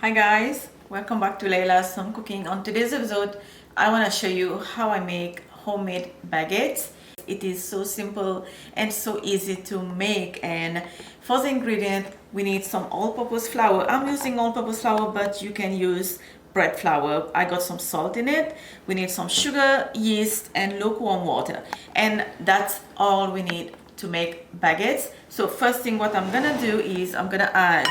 Hi guys, welcome back to Laila's Home Cooking. On today's episode, I want to show you how I make homemade baguettes. It is so simple and so easy to make, and for the ingredient we need some all-purpose flour. I'm using all-purpose flour, but you can use bread flour. I got some salt in it. We need some sugar, yeast, and lukewarm water, and that's all we need to make baguettes. So first thing what I'm gonna do is I'm gonna add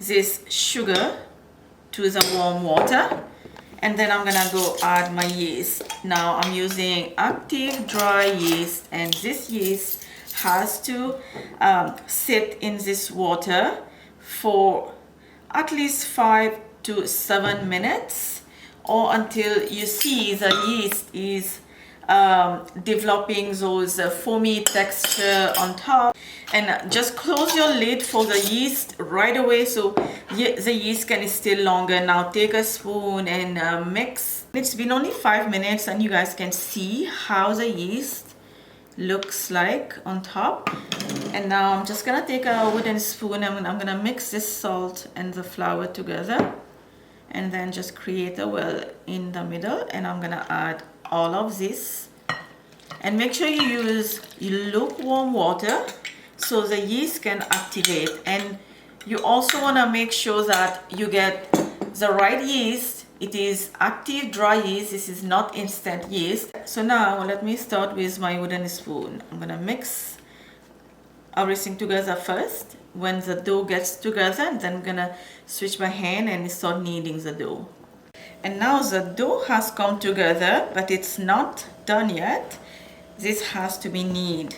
this sugar to the warm water, and then I'm gonna go add my yeast. Now I'm using active dry yeast, and this yeast has to sit in this water for at least 5 to 7 minutes, or until you see the yeast is developing those foamy texture on top. And just close your lid for the yeast right away so the yeast can stay longer. Now take a spoon and mix. It's been only 5 minutes, and you guys can see how the yeast looks like on top. And now I'm just gonna take a wooden spoon and I'm gonna mix this salt and the flour together, and then just create a well in the middle, and I'm gonna add all of this. And make sure you use lukewarm water so the yeast can activate. And you also want to make sure that you get the right yeast. It is active dry yeast. This is not instant yeast. So now let me start with my wooden spoon. I'm gonna mix everything together first. When the dough gets together, then I'm gonna switch my hand and start kneading the dough. And now the dough has come together, but it's not done yet. This has to be kneaded.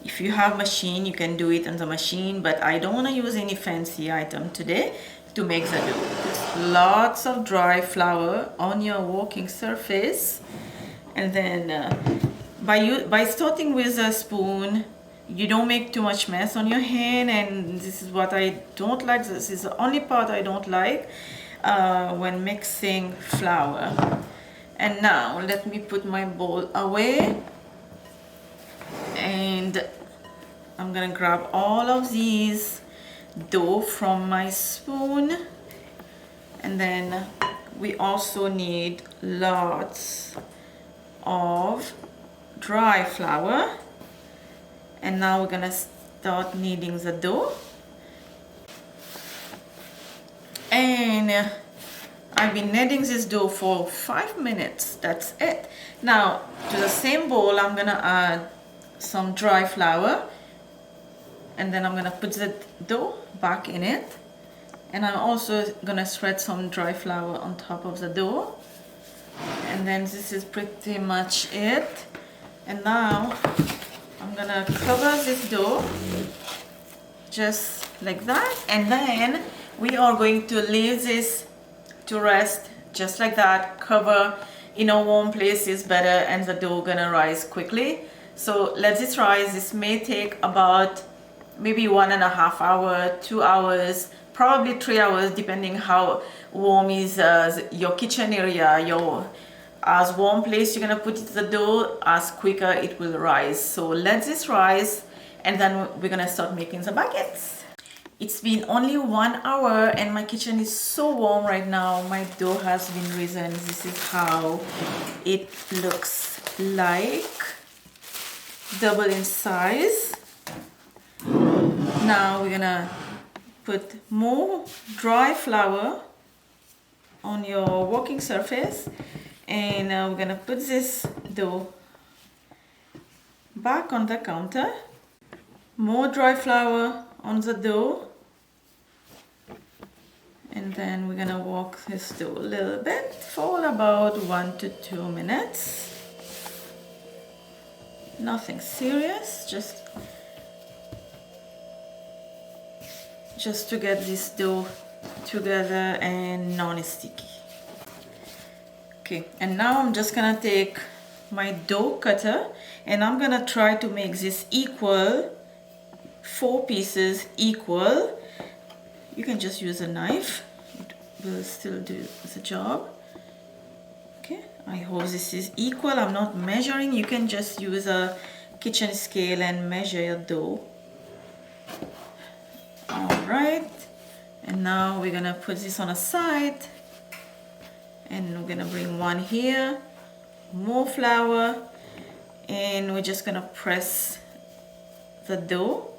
If you have machine, you can do it on the machine, but I don't want to use any fancy item today to make the dough. Put lots of dry flour on your working surface, and then by starting with a spoon, you don't make too much mess on your hand. And this is what I don't like. This is the only part I don't like when mixing flour. And now let me put my bowl away, and I'm gonna grab all of these dough from my spoon. And then we also need lots of dry flour. And now we're gonna start kneading the dough. And I've been kneading this dough for 5 minutes. That's it. Now to the same bowl I'm gonna add some dry flour, and then I'm gonna put the dough back in it, and I'm also gonna spread some dry flour on top of the dough. And then this is pretty much it. And now I'm gonna cover this dough just like that, and then we are going to leave this to rest just like that. Cover in a warm place is better, and the dough gonna rise quickly. So let this rise. This may take about maybe 1.5 hours, 2 hours, probably 3 hours, depending how warm is your kitchen area. As warm place you're gonna put the dough, as quicker it will rise. So let this rise, and then we're gonna start making the baguettes. It's been only 1 hour, and my kitchen is so warm right now. My dough has been risen. This is how it looks like. Double in size. Now we're gonna put more dry flour on your working surface, and we're gonna put this dough back on the counter. More dry flour on the dough, and then we're gonna work this dough a little bit for about 1 to 2 minutes. Nothing serious, just to get this dough together and non-sticky. Okay, and now I'm just gonna take my dough cutter, and I'm gonna try to make this equal, 4 pieces equal. You can just use a knife, it will still do the job. Okay, I hope this is equal. I'm not measuring. You can just use a kitchen scale and measure your dough. All right, And now we're gonna put this on a side, and we're gonna bring one here, more flour, and we're just gonna press the dough,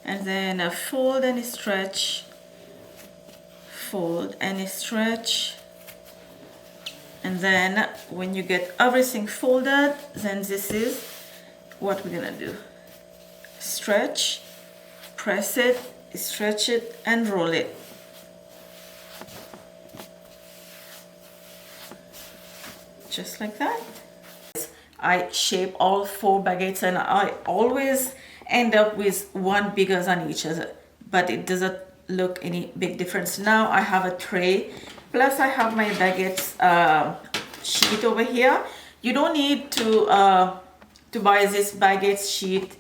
and then fold and stretch, fold and stretch. And then when you get everything folded, then this is what we're gonna do. Stretch, press it, stretch it, and roll it. Just like that. I shape all 4 baguettes, and I always end up with one bigger than each other, but it doesn't look any big difference. Now I have a tray, plus I have my baguettes sheet over here. You don't need to buy this baguette sheet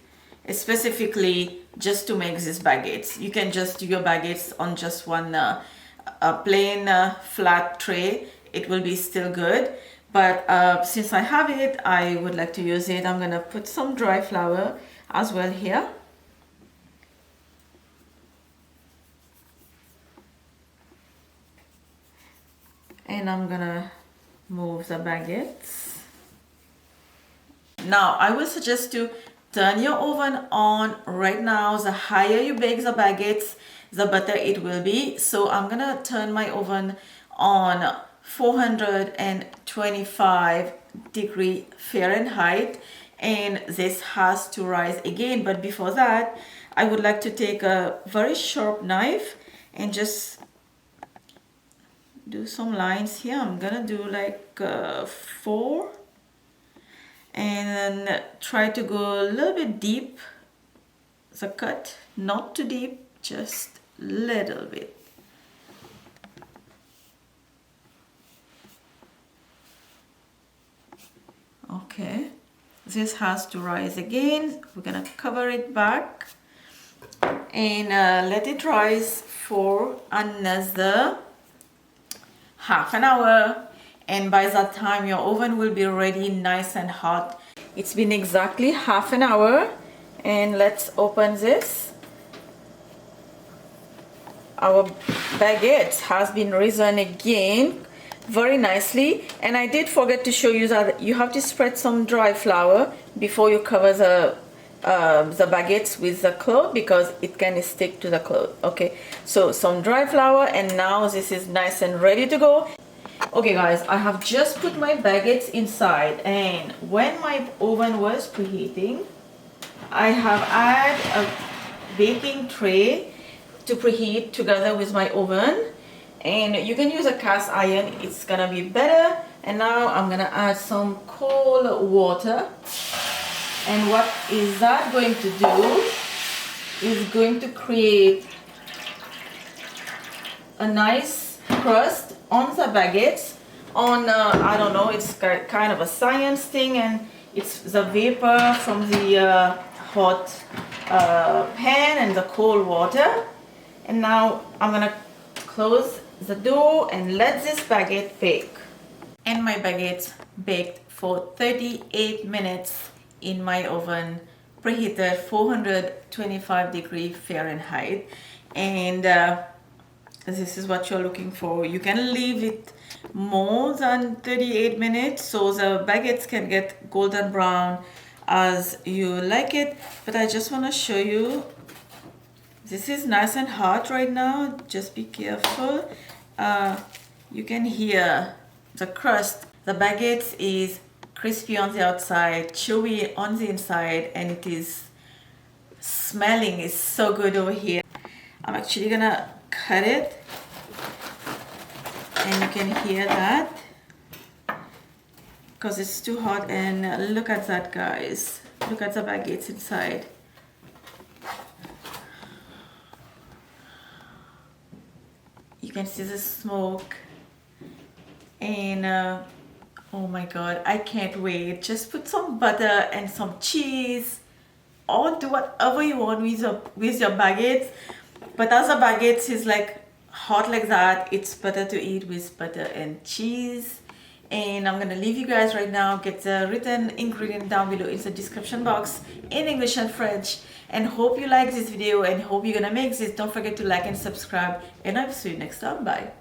specifically just to make these baguettes. You can just do your baguettes on just one plain flat tray. It will be still good, but since I have it, I would like to use it. I'm gonna put some dry flour as well here. And I'm gonna move the baguettes. Now I will suggest to turn your oven on right now. The higher you bake the baguettes, the better it will be. So I'm gonna turn my oven on 425 Fahrenheit, and this has to rise again. But before that, I would like to take a very sharp knife and just do some lines here. I'm gonna do like 4, and then try to go a little bit deep, the cut, not too deep, just a little bit. Okay, this has to rise again. We're gonna cover it back and let it rise for another half an hour, and by that time your oven will be ready, nice and hot. It's been exactly half an hour, and let's open this. Our baguette has been risen again very nicely, and I did forget to show you that you have to spread some dry flour before you cover the baguettes with the cloth, because it can stick to the cloth. Okay, so some dry flour, and now this is nice and ready to go. Okay guys, I have just put my baguettes inside, and when my oven was preheating, I have added a baking tray to preheat together with my oven, and you can use a cast iron, it's gonna be better. And now I'm gonna add some cold water. And what is that going to do is going to create a nice crust on the baguettes. I don't know, it's kind of a science thing, and it's the vapor from the hot pan and the cold water. And now I'm gonna close the door and let this baguette bake. And my baguettes baked for 38 minutes in my oven, preheated 425 Fahrenheit. And this is what you're looking for. You can leave it more than 38 minutes so the baguettes can get golden brown as you like it. But I just want to show you, this is nice and hot right now. Just be careful. You can hear the crust. The baguette is crispy on the outside, chewy on the inside, and it is smelling is so good over here. I'm actually gonna cut it, and you can hear that because it's too hot. And look at that, guys. Look at the baguettes inside. You can see the smoke, and oh my god, I can't wait. Just put some butter and some cheese, or do whatever you want with your baguettes. But as a baguette is like hot like that, it's better to eat with butter and cheese. and I'm gonna leave you guys right now. Get the written ingredient down below in the description box in English and French, and hope you like this video and hope you're gonna make this. Don't forget to like and subscribe, and I'll see you next time. Bye.